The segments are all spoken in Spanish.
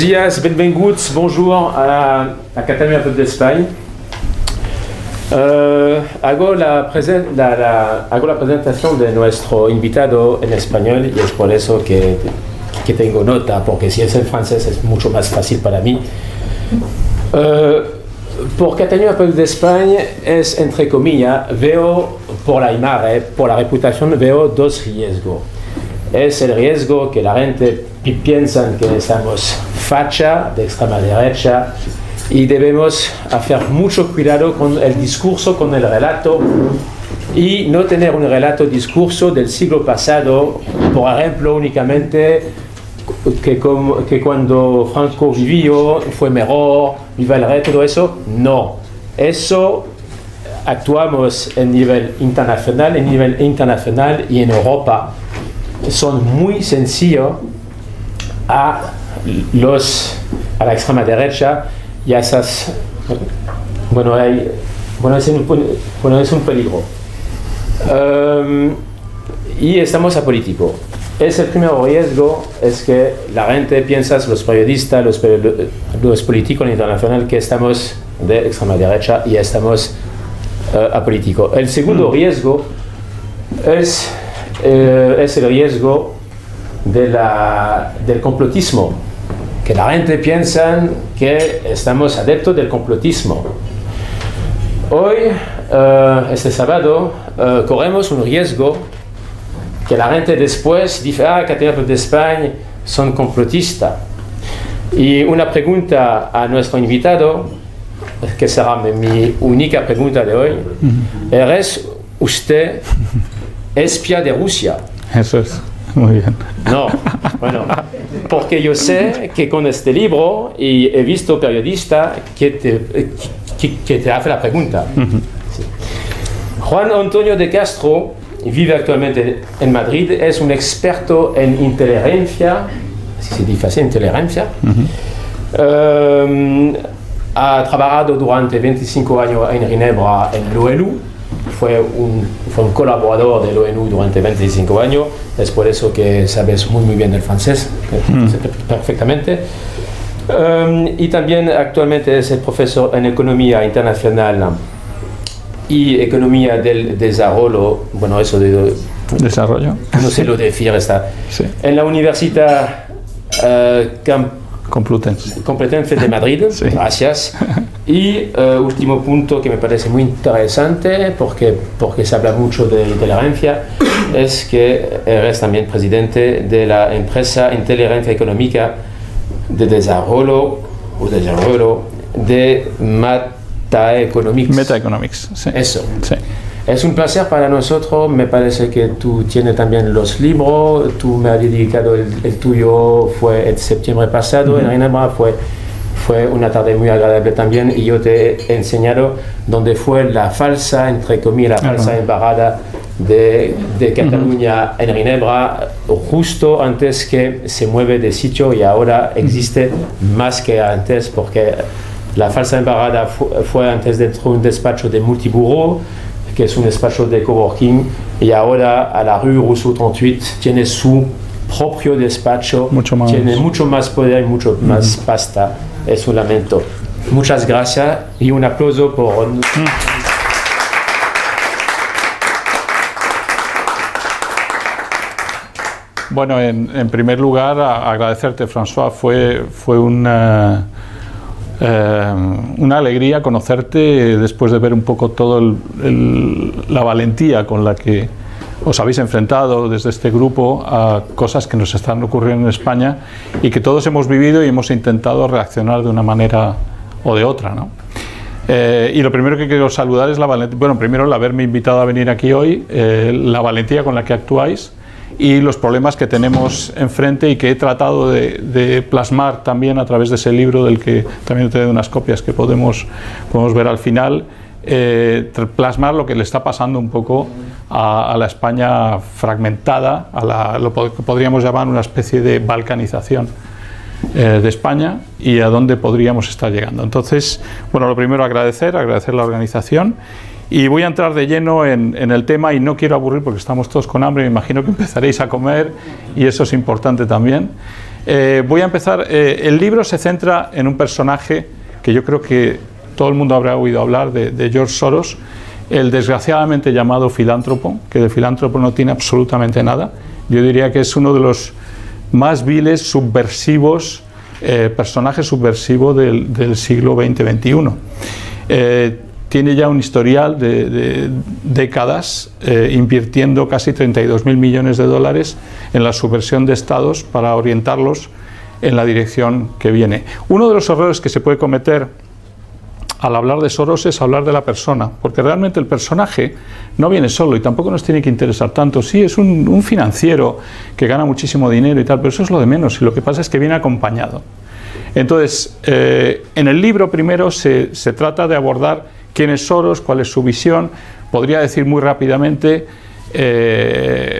Buenos días, benvinguts, bonjour a Catalunya Peuple d'Espagne. Hago la presentación de nuestro invitado en español y es por eso que tengo nota, porque si es en francés es mucho más fácil para mí. Por Catalunya Peuple d'Espagne es, entre comillas, veo por la imagen, por la reputación, veo dos riesgos. Es el riesgo que la gente piensa que estamos facha de extrema derecha y debemos hacer mucho cuidado con el discurso, con el relato y no tener un relato discurso del siglo pasado, por ejemplo, únicamente que cuando Franco vivió fue mejor, viva el rey, todo eso. No, eso actuamos en nivel internacional y en Europa. Son muy sencillos a la extrema derecha y a esas, es un peligro. Y estamos apolíticos. El primer riesgo es que la gente piensa, los periodistas, los políticos internacionales, que estamos de extrema derecha y estamos apolíticos. El segundo riesgo es el riesgo del complotismo, que la gente piensa que estamos adeptos del complotismo. Hoy, este sábado, corremos un riesgo que la gente después dice, Catalunya Peuple d'Espagne son complotistas. Y una pregunta a nuestro invitado, que será mi única pregunta de hoy, ¿eres usted espía de Rusia? Eso es, muy bien. No, bueno, porque yo sé que con este libro y he visto periodistas que te hace la pregunta. Sí. Juan Antonio de Castro vive actualmente en Madrid, es un experto en inteligencia, si se dice así, inteligencia. Ha trabajado durante 25 años en Ginebra, en l'ONU. Fue un colaborador de l'ONU durante 25 años, es por eso que sabes muy bien el francés, perfectamente. Y también actualmente es el profesor en Economía Internacional y Economía del Desarrollo, bueno, eso de desarrollo. No sé lo decir, está sí. En la Universidad Complutense de Madrid, sí. Gracias. Y último punto que me parece muy interesante, porque se habla mucho de inteligencia, es que eres también presidente de la empresa Inteligencia Económica de Desarrollo de Metaeconomics. Sí. Eso. Sí. Es un placer para nosotros, me parece que tú tienes también los libros, tú me has dedicado el tuyo, fue el septiembre pasado, en Ginebra fue una tarde muy agradable también y yo te he enseñado dónde fue la falsa, entre comillas, la falsa embajada de Cataluña en Ginebra, justo antes que se mueve de sitio y ahora existe más que antes porque la falsa embajada fue antes dentro de un despacho de Multibureau, que es un despacho de coworking, y ahora a la rue Rousseau 38 tiene su propio despacho, tiene mucho más poder y mucho más pasta. Es un lamento. Muchas gracias y un aplauso por... Bueno, en primer lugar, agradecerte, François. Fue una alegría conocerte después de ver un poco toda la valentía con la que os habéis enfrentado desde este grupo a cosas que nos están ocurriendo en España y que todos hemos vivido y hemos intentado reaccionar de una manera o de otra, ¿no? Y lo primero que quiero saludar es la valentía, bueno, primero el haberme invitado a venir aquí hoy, la valentía con la que actuáis y los problemas que tenemos enfrente y que he tratado de plasmar también a través de ese libro del que también te doy unas copias que podemos ver al final, plasmar lo que le está pasando un poco a la España fragmentada, lo que podríamos llamar una especie de balcanización de España y a dónde podríamos estar llegando. Entonces, bueno, lo primero agradecer la organización. Y voy a entrar de lleno en el tema y no quiero aburrir porque estamos todos con hambre, me imagino que empezaréis a comer y eso es importante también. Voy a empezar. El libro se centra en un personaje que yo creo que todo el mundo habrá oído hablar, de George Soros, el desgraciadamente llamado filántropo, que de filántropo no tiene absolutamente nada. Yo diría que es uno de los más viles, subversivos, personajes subversivos del siglo XX-XXI. Tiene ya un historial de décadas invirtiendo casi 32.000 millones de dólares en la subversión de estados para orientarlos en la dirección que viene. Uno de los errores que se puede cometer al hablar de Soros es hablar de la persona, porque realmente el personaje no viene solo y tampoco nos tiene que interesar tanto. Sí, es un financiero que gana muchísimo dinero y tal, pero eso es lo de menos, y lo que pasa es que viene acompañado. Entonces, en el libro primero se trata de abordar quién es Soros, cuál es su visión. Podría decir muy rápidamente,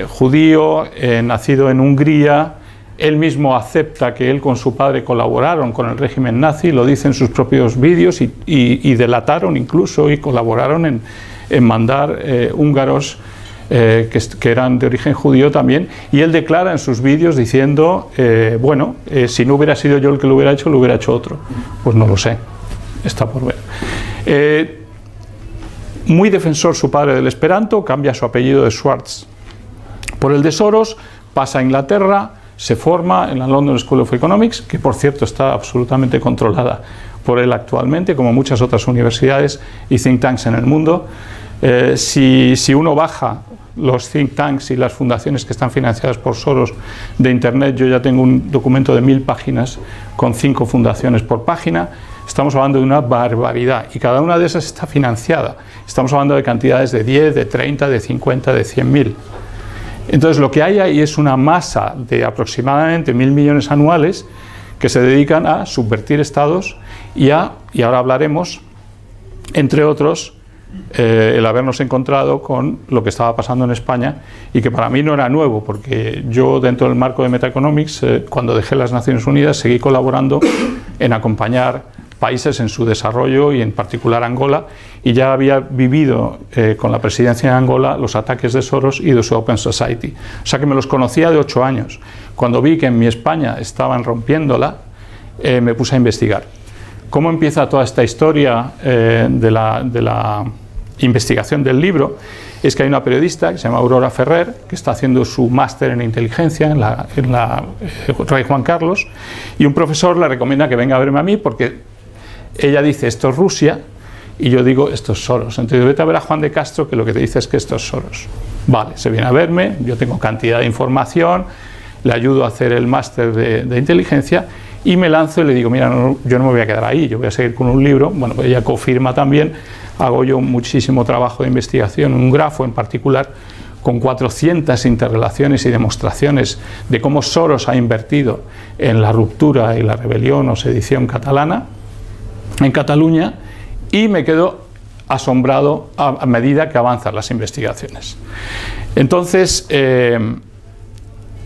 judío, nacido en Hungría. Él mismo acepta que él con su padre colaboraron con el régimen nazi, lo dice en sus propios vídeos, y delataron incluso y colaboraron en mandar húngaros que eran de origen judío también, y él declara en sus vídeos diciendo, bueno, si no hubiera sido yo el que lo hubiera hecho otro. Pues no lo sé, está por ver. Muy defensor su padre del esperanto, cambia su apellido de Schwartz por el de Soros, pasa a Inglaterra, se forma en la London School of Economics, que por cierto está absolutamente controlada por él actualmente, como muchas otras universidades y think tanks en el mundo. Si uno baja los think tanks y las fundaciones que están financiadas por Soros de internet, yo ya tengo un documento de 1000 páginas con 5 fundaciones por página. Estamos hablando de una barbaridad, y cada una de esas está financiada. Estamos hablando de cantidades de 10, de 30, de 50, de 100.000. Entonces lo que hay ahí es una masa de aproximadamente 1.000 millones anuales que se dedican a subvertir estados y ahora hablaremos, entre otros, el habernos encontrado con lo que estaba pasando en España, y que para mí no era nuevo, porque yo dentro del marco de Metaeconomics, cuando dejé las Naciones Unidas, seguí colaborando en acompañar países en su desarrollo, y en particular Angola, y ya había vivido con la presidencia de Angola los ataques de Soros y de su Open Society. O sea que me los conocía de 8 años. Cuando vi que en mi España estaban rompiéndola, me puse a investigar. ¿Cómo empieza toda esta historia de la investigación del libro? Es que hay una periodista que se llama Aurora Ferrer, que está haciendo su máster en inteligencia en la Rey Juan Carlos, y un profesor le recomienda que venga a verme a mí, porque ella dice, esto es Rusia, y yo digo, esto es Soros. Entonces, vete a ver a Juan de Castro, que lo que te dice es que esto es Soros. Vale, se viene a verme, yo tengo cantidad de información, le ayudo a hacer el máster de inteligencia, y me lanzo y le digo, mira, yo no me voy a quedar ahí, yo voy a seguir con un libro. Bueno, pues ella confirma también, hago yo muchísimo trabajo de investigación, un grafo en particular, con 400 interrelaciones y demostraciones de cómo Soros ha invertido en la ruptura y la rebelión o sedición catalana en Cataluña, y me quedo asombrado a medida que avanzan las investigaciones. Entonces,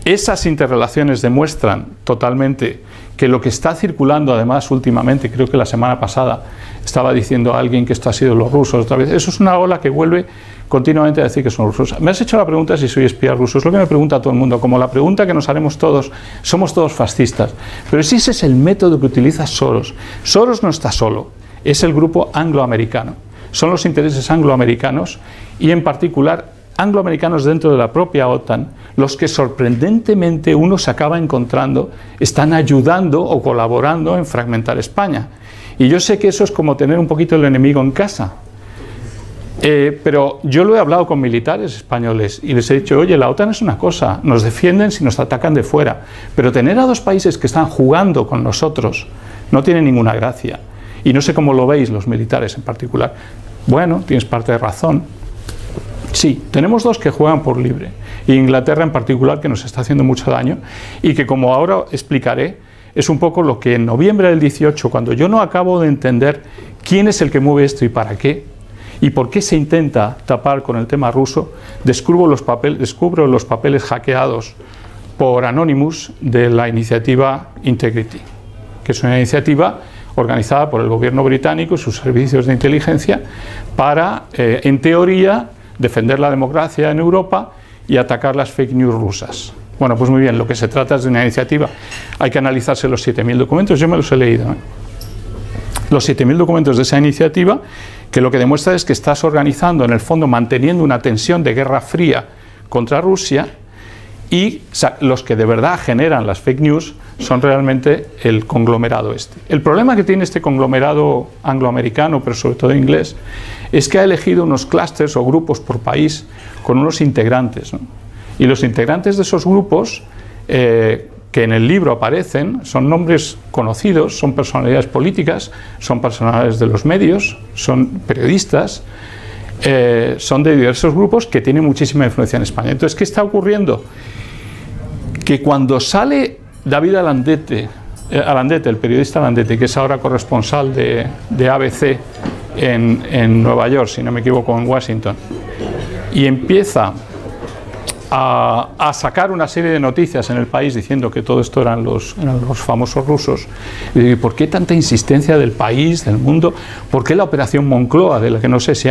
esas interrelaciones demuestran totalmente que lo que está circulando, además últimamente, creo que la semana pasada estaba diciendo a alguien que esto ha sido los rusos otra vez, eso es una ola que vuelve continuamente a decir que son rusos. Me has hecho la pregunta si soy espía ruso, es lo que me pregunta todo el mundo, como la pregunta que nos haremos todos, somos todos fascistas. Pero si ese es el método que utiliza Soros. Soros no está solo, es el grupo angloamericano, son los intereses angloamericanos, y en particular angloamericanos dentro de la propia OTAN, los que sorprendentemente uno se acaba encontrando, están ayudando o colaborando en fragmentar España. Y yo sé que eso es como tener un poquito el enemigo en casa. Pero yo lo he hablado con militares españoles y les he dicho, oye, la OTAN es una cosa, nos defienden si nos atacan de fuera, pero tener a dos países que están jugando con nosotros no tiene ninguna gracia. Y no sé cómo lo veis los militares en particular. Bueno, tienes parte de razón. Sí, tenemos dos que juegan por libre, y Inglaterra en particular, que nos está haciendo mucho daño, y que, como ahora explicaré, es un poco lo que en noviembre del 18, cuando yo no acabo de entender quién es el que mueve esto y para qué, y por qué se intenta tapar con el tema ruso, descubro los papeles hackeados por Anonymous de la iniciativa Integrity, que es una iniciativa organizada por el gobierno británico y sus servicios de inteligencia para, en teoría, defender la democracia en Europa y atacar las fake news rusas. Bueno, pues muy bien, lo que se trata es de una iniciativa. Hay que analizarse los 7.000 documentos, yo me los he leído, ¿eh? Los 7.000 documentos de esa iniciativa, que lo que demuestra es que estás organizando, en el fondo, manteniendo una tensión de guerra fría contra Rusia, y los que de verdad generan las fake news son realmente el conglomerado este. El problema que tiene este conglomerado angloamericano, pero sobre todo inglés, es que ha elegido unos clústeres o grupos por país con unos integrantes, ¿no? Y los integrantes de esos grupos, que en el libro aparecen, son nombres conocidos, son personalidades políticas, son personalidades de los medios, son periodistas, son de diversos grupos que tienen muchísima influencia en España. Entonces, ¿qué está ocurriendo? Que cuando sale David Alandete, el periodista Alandete, que es ahora corresponsal de ABC en Nueva York, si no me equivoco, en Washington, y empieza a sacar una serie de noticias en el país diciendo que todo esto eran los famosos rusos. Y ¿por qué tanta insistencia del país, del mundo? ¿Por qué la operación Moncloa, de la que no sé si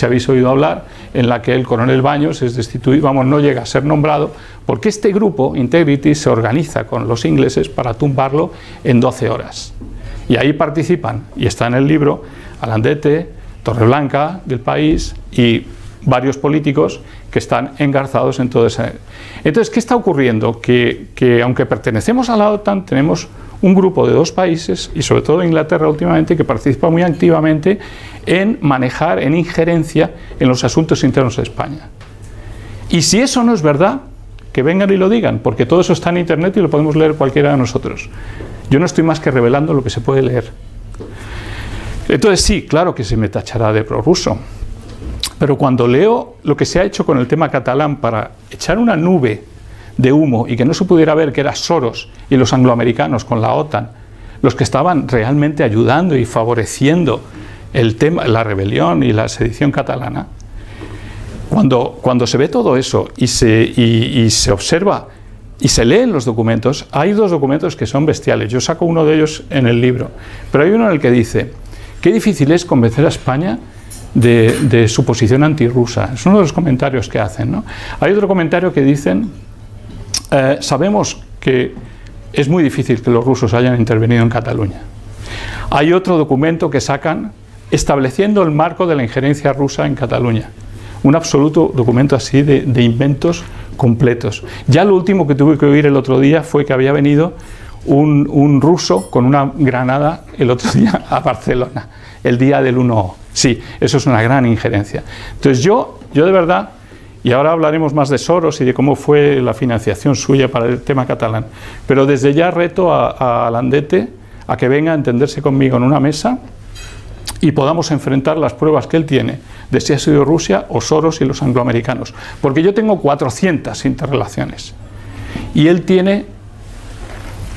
habéis oído hablar, en la que el coronel Baños es destituido, vamos, no llega a ser nombrado? Porque este grupo, Integrity, se organiza con los ingleses para tumbarlo en 12 horas. Y ahí participan, y está en el libro, Alandete, Torreblanca, del País, y varios políticos que están engarzados en todo eso. Entonces, ¿qué está ocurriendo? Que aunque pertenecemos a la OTAN, tenemos un grupo de 2 países, y sobre todo Inglaterra últimamente, que participa muy activamente en manejar, en injerencia en los asuntos internos de España. Y si eso no es verdad, que vengan y lo digan, porque todo eso está en Internet y lo podemos leer cualquiera de nosotros. Yo no estoy más que revelando lo que se puede leer. Entonces sí, claro que se me tachará de prorruso. Pero cuando leo lo que se ha hecho con el tema catalán para echar una nube de humo y que no se pudiera ver que era Soros y los angloamericanos con la OTAN los que estaban realmente ayudando y favoreciendo el tema, la rebelión y la sedición catalana, cuando se ve todo eso y se observa y se leen los documentos, hay 2 documentos que son bestiales. Yo saco uno de ellos en el libro, pero hay uno en el que dice: qué difícil es convencer a España de su posición antirrusa. Es uno de los comentarios que hacen, ¿no? Hay otro comentario que dicen: sabemos que es muy difícil que los rusos hayan intervenido en Cataluña. Hay otro documento que sacan estableciendo el marco de la injerencia rusa en Cataluña. Un absoluto documento así de inventos completos. Ya lo último que tuve que oír el otro día fue que había venido un ruso con una granada el otro día a Barcelona, el día del 1O. Sí, eso es una gran injerencia. Entonces yo de verdad, y ahora hablaremos más de Soros y de cómo fue la financiación suya para el tema catalán, pero desde ya reto a Alandete a que venga a entenderse conmigo en una mesa y podamos enfrentar las pruebas que él tiene de si ha sido Rusia o Soros y los angloamericanos. Porque yo tengo 400 interrelaciones y él tiene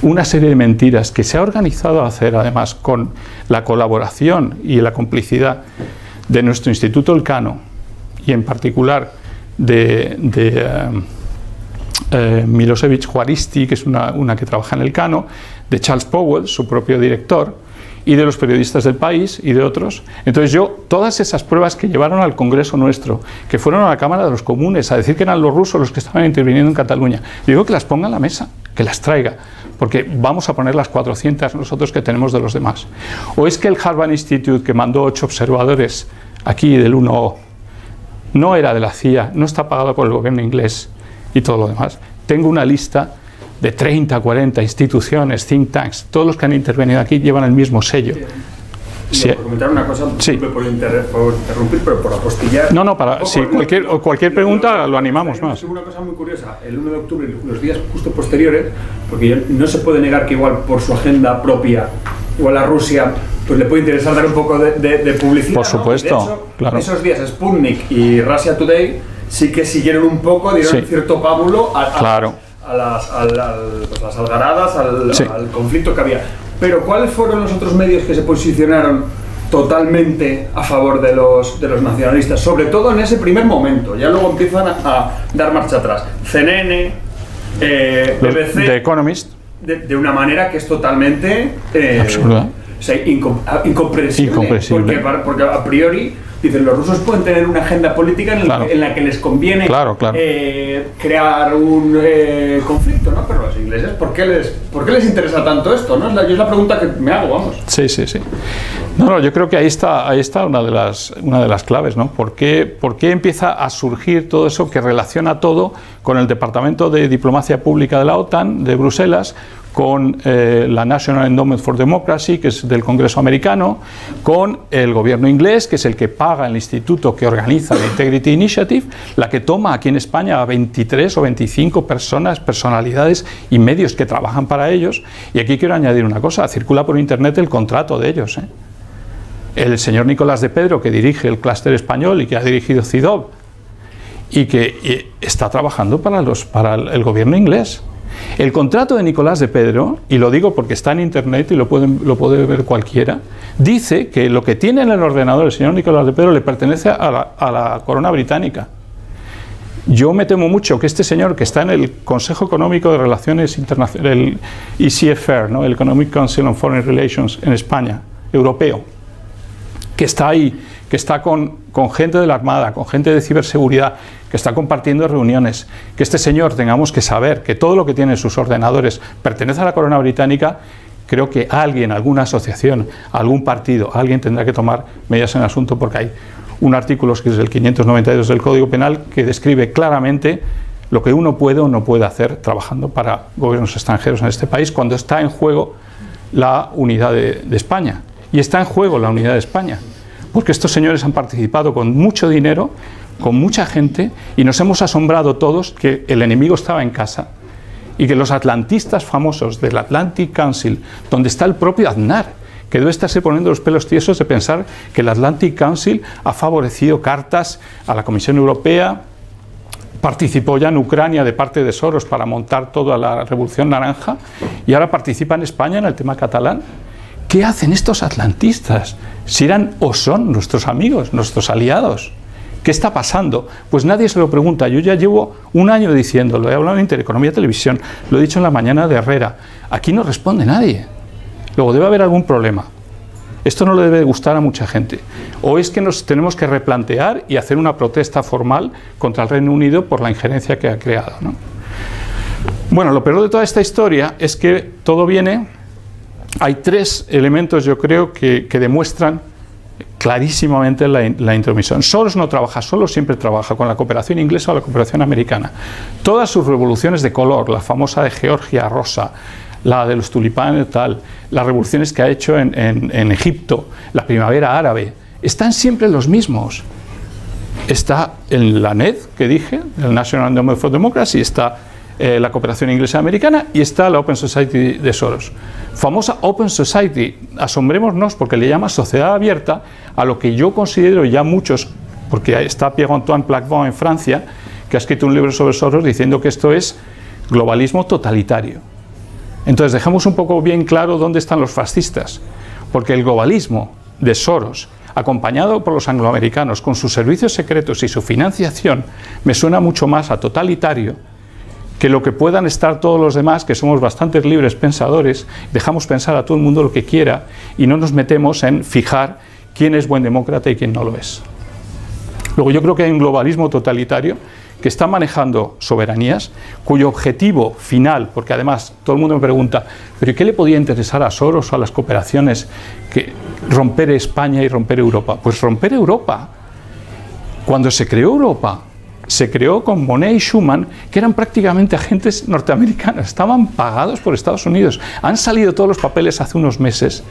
una serie de mentiras que se ha organizado a hacer, además, con la colaboración y la complicidad de nuestro Instituto Elcano y en particular de Milosevic Juaristi, que es una que trabaja en Elcano, de Charles Powell, su propio director, y de los periodistas del País y de otros. Entonces todas esas pruebas que llevaron al Congreso nuestro, que fueron a la Cámara de los Comunes a decir que eran los rusos los que estaban interviniendo en Cataluña, digo que las ponga en la mesa, que las traiga, porque vamos a poner las 400 nosotros que tenemos de los demás. ¿O es que el Harvard Institute, que mandó 8 observadores aquí del 1O, no era de la CIA, no está pagado por el gobierno inglés y todo lo demás? Por una lista de 30, 40 instituciones, think tanks, todos los que han intervenido aquí llevan el mismo sello. Sí. Por comentar una cosa, sí. por interrumpir, pero por apostillar. No, para si cualquier pregunta lo animamos más. Una cosa muy curiosa, el 1 de octubre, los días justo posteriores, porque no se puede negar que igual por su agenda propia, igual a Rusia, pues le puede interesar dar un poco de publicidad. Por supuesto, ¿no? De hecho, claro. Esos días Sputnik y Russia Today sí que siguieron un poco, dieron cierto pábulo a las algaradas, al conflicto que había. Pero ¿cuáles fueron los otros medios que se posicionaron totalmente a favor de los nacionalistas? Sobre todo en ese primer momento, ya luego empiezan a dar marcha atrás. CNN, BBC, The Economist. De una manera que es totalmente absurda. O sea, incomprensible. Incomprensible. Porque a priori dicen, los rusos pueden tener una agenda política en la que les conviene crear un conflicto, ¿no? Pero los ingleses, ¿por qué les interesa tanto esto, ¿no? Es la pregunta que me hago, vamos. Sí. No, yo creo que ahí está una de las claves, ¿no? ¿Por qué empieza a surgir todo eso que relaciona todo con el Departamento de Diplomacia Pública de la OTAN, de Bruselas, con la National Endowment for Democracy, que es del Congreso americano, con el gobierno inglés, que es el que paga el instituto que organiza la Integrity Initiative, la que toma aquí en España a 23 o 25 personalidades y medios que trabajan para ellos? Y aquí quiero añadir una cosa, circula por internet el contrato de ellos, ¿eh? El señor Nicolás de Pedro, que dirige el clúster español y que ha dirigido CIDOB, y que está trabajando para el gobierno inglés. El contrato de Nicolás de Pedro, y lo digo porque está en internet y lo puede ver cualquiera, dice que lo que tiene en el ordenador el señor Nicolás de Pedro le pertenece a la corona británica. Yo me temo mucho que este señor, que está en el Consejo Económico de Relaciones Internacionales, el ECFR, ¿no? El Economic Council on Foreign Relations en España, europeo, que está ahí, que está con gente de la Armada, con gente de ciberseguridad, que está compartiendo reuniones, que este señor tengamos que saber que todo lo que tiene en sus ordenadores pertenece a la corona británica, creo que alguien, alguna asociación, algún partido, alguien tendrá que tomar medidas en el asunto, porque hay un artículo que es el 592 del Código Penal que describe claramente lo que uno puede o no puede hacer trabajando para gobiernos extranjeros en este país cuando está en juego la unidad de España. Y está en juego la unidad de España, porque estos señores han participado con mucho dinero, con mucha gente, y nos hemos asombrado todos que el enemigo estaba en casa y que los atlantistas famosos del Atlantic Council, donde está el propio Aznar, que debe estarse poniendo los pelos tiesos de pensar que el Atlantic Council ha favorecido cartas a la Comisión Europea, participó ya en Ucrania de parte de Soros para montar toda la Revolución Naranja, y ahora participa en España en el tema catalán. ¿Qué hacen estos atlantistas? Si eran o son nuestros amigos, nuestros aliados. ¿Qué está pasando? Pues nadie se lo pregunta. Yo ya llevo un año diciéndolo, he hablado en Intereconomía Televisión, lo he dicho en la mañana de Herrera. Aquí no responde nadie. Luego debe haber algún problema. Esto no le debe gustar a mucha gente. O es que nos tenemos que replantear y hacer una protesta formal contra el Reino Unido por la injerencia que ha creado, ¿no? Bueno, lo peor de toda esta historia es que todo viene... Hay tres elementos, yo creo, que demuestran clarísimamente la intromisión. Soros no trabaja solo, siempre trabaja con la cooperación inglesa o la cooperación americana. Todas sus revoluciones de color, la famosa de Georgia rosa, la de los tulipanes tal, las revoluciones que ha hecho en Egipto, la primavera árabe, están siempre los mismos. Está en la NED, que dije, el National Endowment for Democracy, está la cooperación inglesa americana y está la Open Society de Soros. Famosa Open Society, asombrémonos porque le llama sociedad abierta a lo que yo considero ya muchos, porque está Pierre-Antoine Plaquevent en Francia, que ha escrito un libro sobre Soros diciendo que esto es globalismo totalitario. Entonces dejemos un poco bien claro dónde están los fascistas, porque el globalismo de Soros, acompañado por los angloamericanos con sus servicios secretos y su financiación, me suena mucho más a totalitario que lo que puedan estar todos los demás, que somos bastante libres pensadores, dejamos pensar a todo el mundo lo que quiera y no nos metemos en fijar quién es buen demócrata y quién no lo es. Luego yo creo que hay un globalismo totalitario que está manejando soberanías, cuyo objetivo final, porque además todo el mundo me pregunta, ¿pero qué le podía interesar a Soros o a las cooperaciones que romper España y romper Europa? Pues romper Europa. Cuando se creó Europa, se creó con Monnet y Schuman, que eran prácticamente agentes norteamericanos, estaban pagados por Estados Unidos. Han salido todos los papeles hace unos meses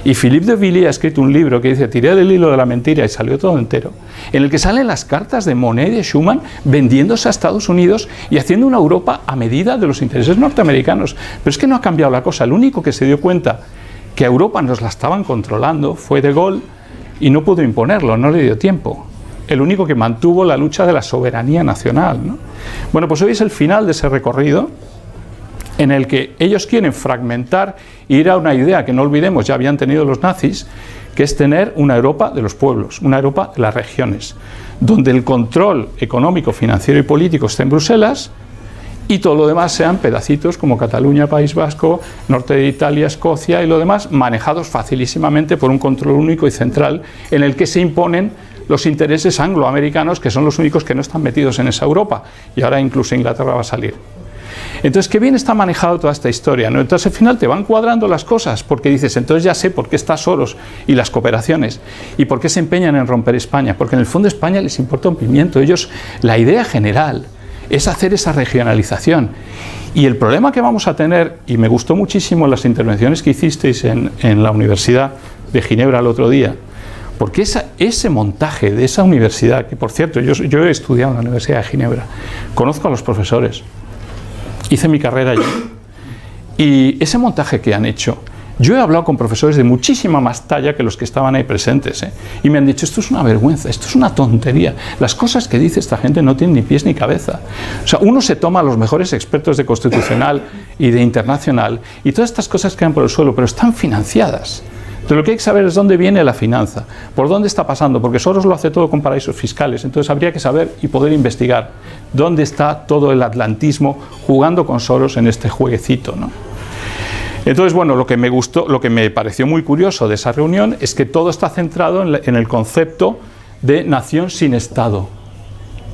y Philippe de Villiers ha escrito un libro que dice Tiré del hilo de la mentira y salió todo entero, en el que salen las cartas de Monnet y de Schuman vendiéndose a Estados Unidos y haciendo una Europa a medida de los intereses norteamericanos. Pero es que no ha cambiado la cosa. El único que se dio cuenta que a Europa nos la estaban controlando fue De Gaulle y no pudo imponerlo, no le dio tiempo. El único que mantuvo la lucha de la soberanía nacional, ¿no? Bueno, pues hoy es el final de ese recorrido en el que ellos quieren fragmentar e ir a una idea que no olvidemos, ya habían tenido los nazis, que es tener una Europa de los pueblos, una Europa de las regiones, donde el control económico, financiero y político esté en Bruselas y todo lo demás sean pedacitos como Cataluña, País Vasco, norte de Italia, Escocia y lo demás, manejados facilísimamente por un control único y central en el que se imponen los intereses angloamericanos, que son los únicos que no están metidos en esa Europa, y ahora incluso Inglaterra va a salir. Entonces, qué bien está manejado toda esta historia, ¿no? Entonces, al final te van cuadrando las cosas, porque dices, entonces ya sé por qué está Soros y las cooperaciones, y por qué se empeñan en romper España, porque en el fondo España les importa un pimiento. Ellos, la idea general es hacer esa regionalización. Y el problema que vamos a tener, y me gustó muchísimo las intervenciones que hicisteis en la Universidad de Ginebra el otro día, porque ese montaje de esa universidad, que por cierto, yo he estudiado en la Universidad de Ginebra, conozco a los profesores, hice mi carrera allí, y ese montaje que han hecho, yo he hablado con profesores de muchísima más talla que los que estaban ahí presentes, y me han dicho, esto es una vergüenza, esto es una tontería, las cosas que dice esta gente no tienen ni pies ni cabeza. O sea, uno se toma a los mejores expertos de constitucional y de internacional, y todas estas cosas quedan por el suelo, pero están financiadas. Entonces, lo que hay que saber es dónde viene la finanza, por dónde está pasando, porque Soros lo hace todo con paraísos fiscales. Entonces, habría que saber y poder investigar dónde está todo el atlantismo jugando con Soros en este jueguecito, ¿no? Entonces, bueno, lo que me gustó, lo que me pareció muy curioso de esa reunión es que todo está centrado en el concepto de nación sin Estado.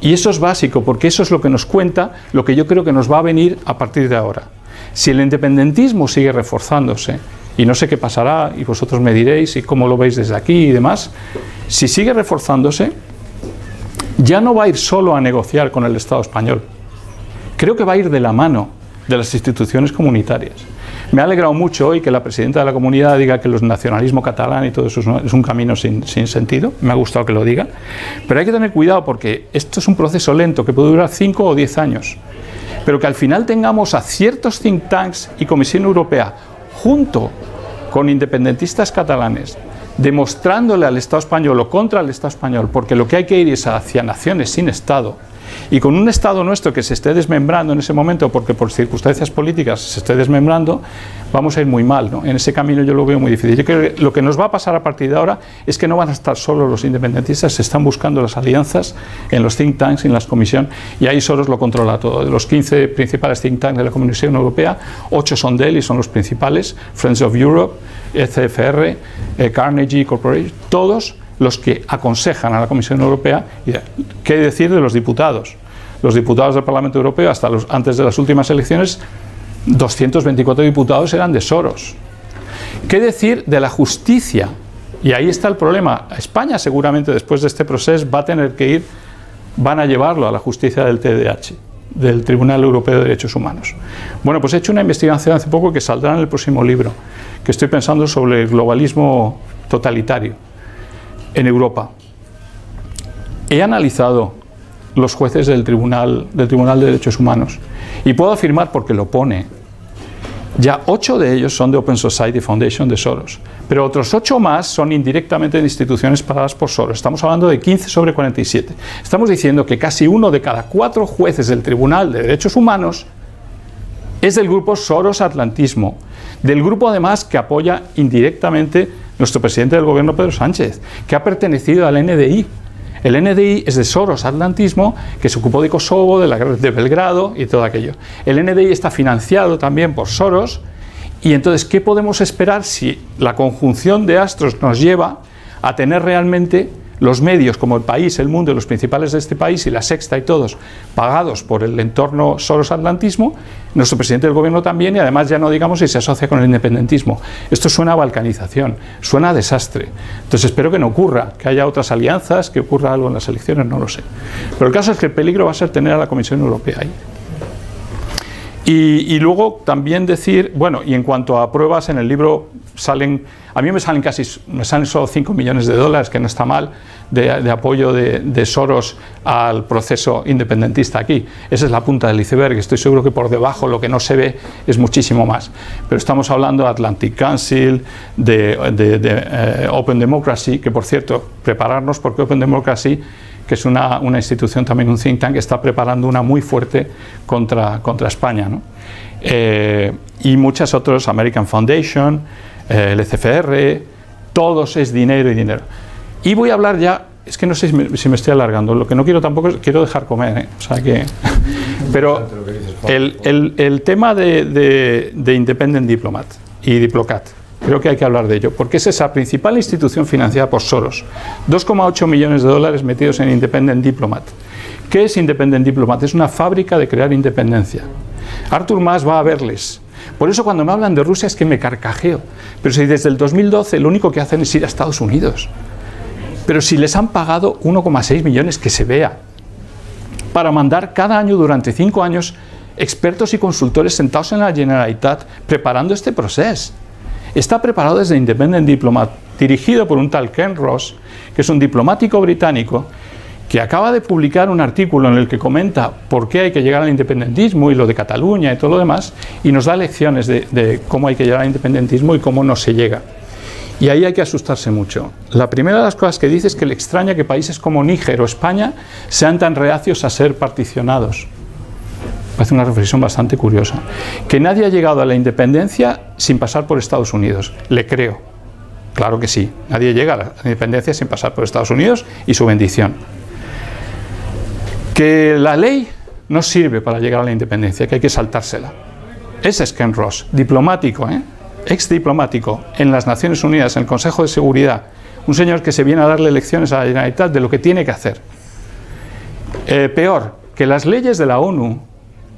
Y eso es básico, porque eso es lo que nos cuenta lo que yo creo que nos va a venir a partir de ahora. Si el independentismo sigue reforzándose, y no sé qué pasará, y vosotros me diréis, y cómo lo veis desde aquí y demás, si sigue reforzándose, ya no va a ir solo a negociar con el Estado español. Creo que va a ir de la mano de las instituciones comunitarias. Me ha alegrado mucho hoy que la presidenta de la comunidad diga que el nacionalismo catalán y todo eso es un camino sin sentido. Me ha gustado que lo diga. Pero hay que tener cuidado porque esto es un proceso lento que puede durar 5 o 10 años. Pero que al final tengamos a ciertos think tanks y Comisión Europea junto con independentistas catalanes, demostrándole al Estado español o contra el Estado español, porque lo que hay que ir es hacia naciones sin Estado, y con un Estado nuestro que se esté desmembrando en ese momento, porque por circunstancias políticas se esté desmembrando, vamos a ir muy mal, ¿no? En ese camino yo lo veo muy difícil. Yo creo que lo que nos va a pasar a partir de ahora es que no van a estar solo los independentistas, se están buscando las alianzas en los think tanks, en las comisiones, y ahí Soros lo controla todo. De los 15 principales think tanks de la Comisión Europea, 8 son de él y son los principales, Friends of Europe, ECFR, Carnegie Corporation, todos los que aconsejan a la Comisión Europea. ¿Qué decir de los diputados? Los diputados del Parlamento Europeo, hasta antes de las últimas elecciones, 224 diputados eran de Soros. ¿Qué decir de la justicia? Y ahí está el problema. España seguramente después de este proceso va a tener que ir, van a llevarlo a la justicia del TDH, del Tribunal Europeo de Derechos Humanos. Bueno, pues he hecho una investigación hace poco que saldrá en el próximo libro, que estoy pensando sobre el globalismo totalitario en Europa. He analizado los jueces del Tribunal de Derechos Humanos y puedo afirmar, porque lo pone, ya 8 de ellos son de Open Society Foundation de Soros, pero otros 8 más son indirectamente de instituciones pagadas por Soros. Estamos hablando de 15 sobre 47. Estamos diciendo que casi 1 de cada 4 jueces del Tribunal de Derechos Humanos es del grupo Soros Atlantismo, del grupo además que apoya indirectamente nuestro presidente del gobierno, Pedro Sánchez, que ha pertenecido al NDI. El NDI es de Soros Atlantismo, que se ocupó de Kosovo, de Belgrado y todo aquello. El NDI está financiado también por Soros, y entonces, ¿qué podemos esperar si la conjunción de astros nos lleva a tener realmente los medios como El País, El Mundo y los principales de este país y La Sexta y todos pagados por el entorno Soros-Atlantismo, nuestro presidente del gobierno también, y además ya no digamos si se asocia con el independentismo? Esto suena a balcanización, suena a desastre. Entonces espero que no ocurra, que haya otras alianzas, que ocurra algo en las elecciones, no lo sé. Pero el caso es que el peligro va a ser tener a la Comisión Europea ahí. Y luego también decir, bueno, y en cuanto a pruebas, en el libro salen, a mí me salen solo 5 millones de dólares, que no está mal, de apoyo de Soros al proceso independentista aquí. Esa es la punta del iceberg. Estoy seguro que por debajo lo que no se ve es muchísimo más. Pero estamos hablando de Atlantic Council, de Open Democracy, que por cierto, prepararnos porque Open Democracy, que es una institución también, un think tank, está preparando una muy fuerte contra España, ¿no? Y muchas otras, American Foundation, el ECFR, todos es dinero y dinero. Y voy a hablar ya, es que no sé si me estoy alargando, lo que no quiero tampoco es, quiero dejar comer, ¿eh? O sea que, pero el tema de Independent Diplomat y Diplocat, creo que hay que hablar de ello, porque es esa principal institución financiada por Soros. 2,8 millones de dólares metidos en Independent Diplomat. ¿Qué es Independent Diplomat? Es una fábrica de crear independencia. Artur Mas va a verles. Por eso cuando me hablan de Rusia es que me carcajeo. Pero si desde el 2012 lo único que hacen es ir a Estados Unidos. Pero si les han pagado 1,6 millones, que se vea, para mandar cada año durante 5 años expertos y consultores sentados en la Generalitat preparando este proceso. Está preparado desde Independent Diplomat, dirigido por un tal Ken Ross, que es un diplomático británico, que acaba de publicar un artículo en el que comenta por qué hay que llegar al independentismo y lo de Cataluña y todo lo demás, y nos da lecciones de cómo hay que llegar al independentismo y cómo no se llega. Y ahí hay que asustarse mucho. La primera de las cosas que dice es que le extraña que países como Níger o España sean tan reacios a ser particionados. Parece una reflexión bastante curiosa. Que nadie ha llegado a la independencia sin pasar por Estados Unidos. Le creo. Claro que sí. Nadie llega a la independencia sin pasar por Estados Unidos y su bendición. Que la ley no sirve para llegar a la independencia, que hay que saltársela. Ese es Ken Ross, diplomático, ex diplomático en las Naciones Unidas, en el Consejo de Seguridad, un señor que se viene a darle lecciones a la Generalitat de lo que tiene que hacer. Peor, que las leyes de la ONU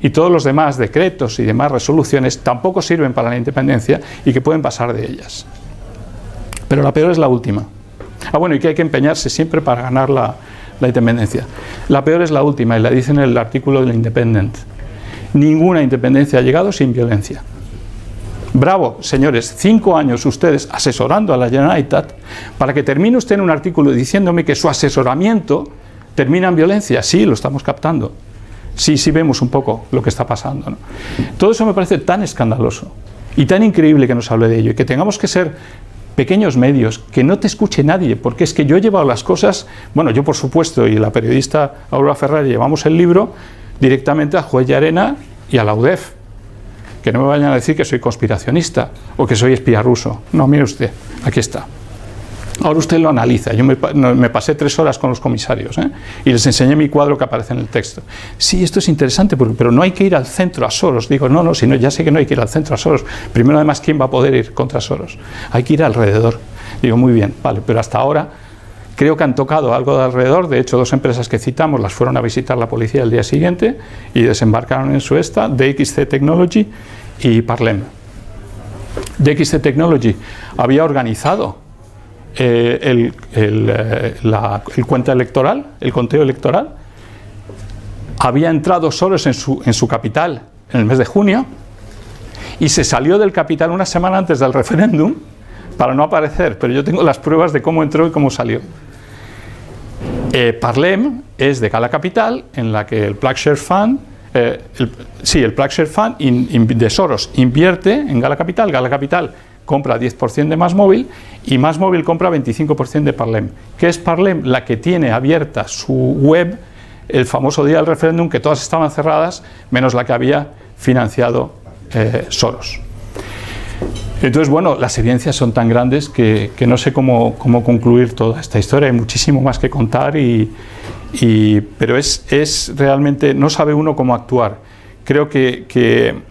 y todos los demás decretos y demás resoluciones tampoco sirven para la independencia y que pueden pasar de ellas. Pero la peor es la última. Bueno, y que hay que empeñarse siempre para ganar la independencia. La peor es la última, y la dice en el artículo del Independent. Ninguna independencia ha llegado sin violencia. Bravo, señores, 5 años ustedes asesorando a la Generalitat para que termine usted en un artículo diciéndome que su asesoramiento termina en violencia. Sí, lo estamos captando. Sí vemos un poco lo que está pasando, ¿no? Todo eso me parece tan escandaloso y tan increíble que nos hable de ello y que tengamos que ser pequeños medios, que no te escuche nadie, porque es que yo he llevado las cosas, bueno, yo por supuesto y la periodista Aurora Ferrari llevamos el libro directamente a Juez Llarena y a la UDEF, que no me vayan a decir que soy conspiracionista o que soy espía ruso. No, mire usted, aquí está. Ahora usted lo analiza. Yo me pasé 3 horas con los comisarios y les enseñé mi cuadro que aparece en el texto. Sí, esto es interesante, pero no hay que ir al centro a Soros. Digo, no, sino ya sé que no hay que ir al centro a Soros. Primero, además, ¿quién va a poder ir contra Soros? Hay que ir alrededor. Digo, muy bien, vale, pero hasta ahora creo que han tocado algo de alrededor. De hecho, 2 empresas que citamos las fueron a visitar la policía el día siguiente y desembarcaron en Suezta, DXC Technology y Parlem. DXC Technology había organizado el cuenta electoral, el conteo electoral, había entrado Soros en su capital en el mes de junio y se salió del capital una semana antes del referéndum para no aparecer, pero yo tengo las pruebas de cómo entró y cómo salió. Parlem es de Gala Capital, en la que el PlugShare Fund, el PlugShare Fund de Soros invierte en Gala Capital. Gala Capital compra 10% de MásMóvil y MásMóvil compra 25% de Parlem. ¿Qué es Parlem? La que tiene abierta su web el famoso día del referéndum, que todas estaban cerradas, menos la que había financiado Soros. Entonces, bueno, las evidencias son tan grandes que no sé cómo concluir toda esta historia. Hay muchísimo más que contar, pero es realmente, no sabe uno cómo actuar. Creo que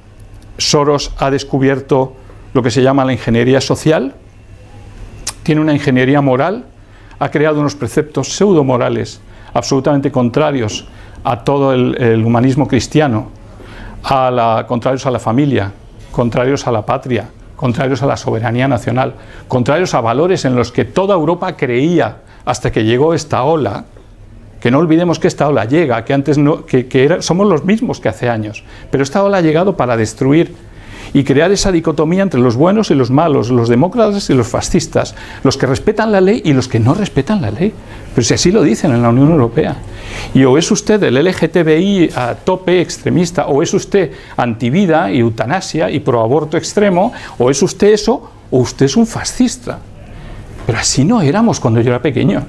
Soros ha descubierto lo que se llama la ingeniería social, tiene una ingeniería moral, ha creado unos preceptos pseudomorales absolutamente contrarios a todo el humanismo cristiano, contrarios a la familia, contrarios a la patria, contrarios a la soberanía nacional, contrarios a valores en los que toda Europa creía hasta que llegó esta ola. Que no olvidemos que esta ola llega, que antes no, somos los mismos que hace años, pero esta ola ha llegado para destruir y crear esa dicotomía entre los buenos y los malos, los demócratas y los fascistas, los que respetan la ley y los que no respetan la ley. Pero si así lo dicen en la Unión Europea. Y o es usted el LGTBI a tope extremista, o es usted antivida y eutanasia y proaborto extremo, o es usted eso, o usted es un fascista. Pero así no éramos cuando yo era pequeño,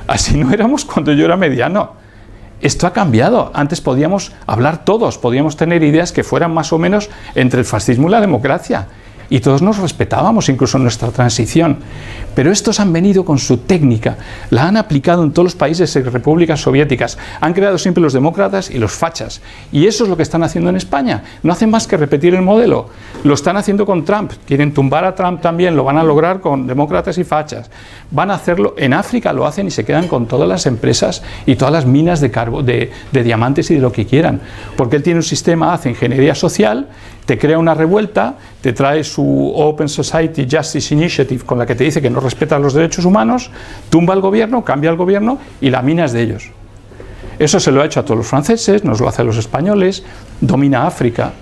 así no éramos cuando yo era mediano. Esto ha cambiado. Antes podíamos hablar todos, podíamos tener ideas que fueran más o menos entre el fascismo y la democracia. y todos nos respetábamos, incluso en nuestra transición. Pero estos han venido con su técnica, la han aplicado en todos los países y repúblicas soviéticas, han creado siempre los demócratas y los fachas. Y eso es lo que están haciendo en España. No hacen más que repetir el modelo. Lo están haciendo con Trump. Quieren tumbar a Trump también, lo van a lograr con demócratas y fachas. Van a hacerlo, en África lo hacen y se quedan con todas las empresas y todas las minas de diamantes y de lo que quieran. Porque él tiene un sistema, hace ingeniería social, te crea una revuelta, te trae su Open Society Justice Initiative con la que te dice que no respeta los derechos humanos, tumba al gobierno, cambia al gobierno y la mina es de ellos. Eso se lo ha hecho a todos los franceses, nos lo hace a los españoles, domina África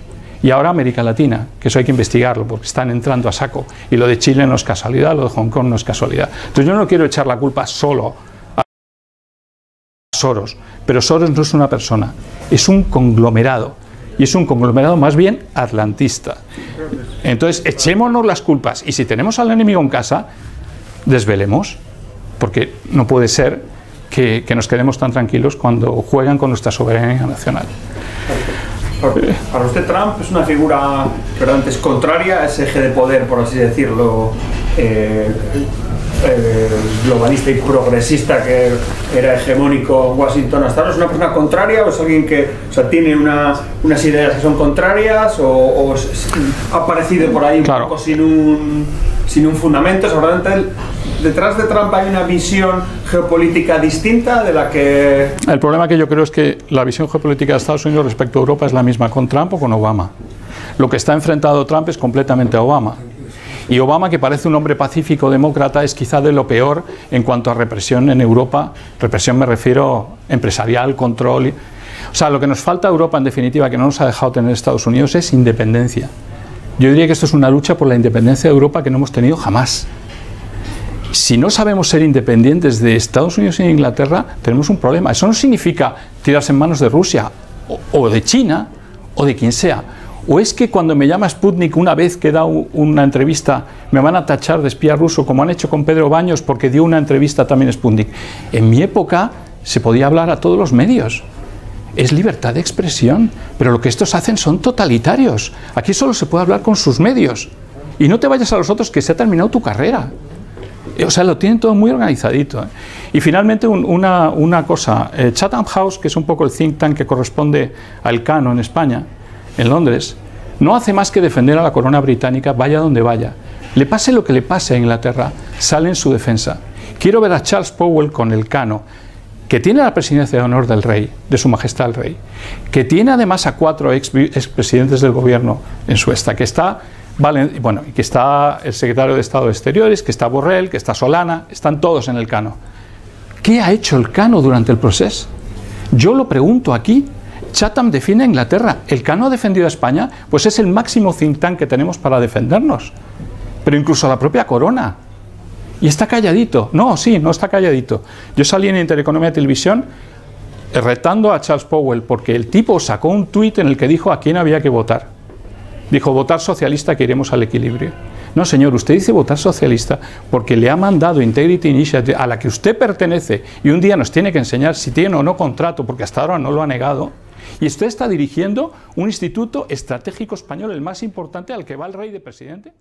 y ahora América Latina, que eso hay que investigarlo porque están entrando a saco. Y lo de Chile no es casualidad, lo de Hong Kong no es casualidad. Entonces yo no quiero echar la culpa solo a Soros, pero Soros no es una persona, es un conglomerado. Y es un conglomerado más bien atlantista. Entonces, echémonos las culpas. Y si tenemos al enemigo en casa, desvelemos. Porque no puede ser que nos quedemos tan tranquilos cuando juegan con nuestra soberanía nacional. Para usted Trump es una figura que antes contraria a ese eje de poder, por así decirlo, globalista y progresista que era hegemónico en Washington hasta ahora. ¿Es una persona contraria o es alguien que tiene unas ideas que son contrarias o ha aparecido por ahí un poco sin un fundamento? Seguramente detrás de Trump hay una visión geopolítica distinta de la que... El problema que yo creo es que la visión geopolítica de Estados Unidos respecto a Europa es la misma con Trump o con Obama. Lo que está enfrentado Trump es completamente a Obama. Y Obama, que parece un hombre pacífico demócrata, es quizá de lo peor en cuanto a represión en Europa. Represión me refiero empresarial, control. O sea, lo que nos falta a Europa, en definitiva, que no nos ha dejado tener Estados Unidos, es independencia. Yo diría que esto es una lucha por la independencia de Europa que no hemos tenido jamás. Si no sabemos ser independientes de Estados Unidos e Inglaterra, tenemos un problema. Eso no significa tirarse en manos de Rusia, o de China, o de quien sea. ¿O es que cuando me llama Sputnik una vez que da una entrevista me van a tachar de espía ruso como han hecho con Pedro Baños porque dio una entrevista también a Sputnik? En mi época se podía hablar a todos los medios. Es libertad de expresión, pero lo que estos hacen son totalitarios. Aquí solo se puede hablar con sus medios. Y no te vayas a los otros que se ha terminado tu carrera. O sea, lo tienen todo muy organizadito. Y finalmente una cosa, Chatham House, que es un poco el think tank que corresponde al Cano en España, en Londres, no hace más que defender a la corona británica, vaya donde vaya. Le pase lo que le pase a Inglaterra, sale en su defensa. Quiero ver a Charles Powell con el Cano, que tiene la presidencia de honor del rey, de su majestad el rey, que tiene además a 4 expresidentes del gobierno en su esta, que está, que está el secretario de Estado de Exteriores, que está Borrell, que está Solana, están todos en el Cano. ¿Qué ha hecho el Cano durante el proceso? Yo lo pregunto aquí. Chatham defiende a Inglaterra, el Cano ha defendido a España, pues es el máximo think tank que tenemos para defendernos. Pero incluso a la propia corona. Y está calladito. No, sí, no está calladito. Yo salí en Intereconomía Televisión retando a Charles Powell porque el tipo sacó un tuit en el que dijo a quién había que votar. Dijo, votar socialista que iremos al equilibrio. No, señor, usted dice votar socialista porque le ha mandado Integrity Initiative a la que usted pertenece y un día nos tiene que enseñar si tiene o no contrato, porque hasta ahora no lo ha negado. Y usted está dirigiendo un instituto estratégico español, el más importante al que va el rey de presidente.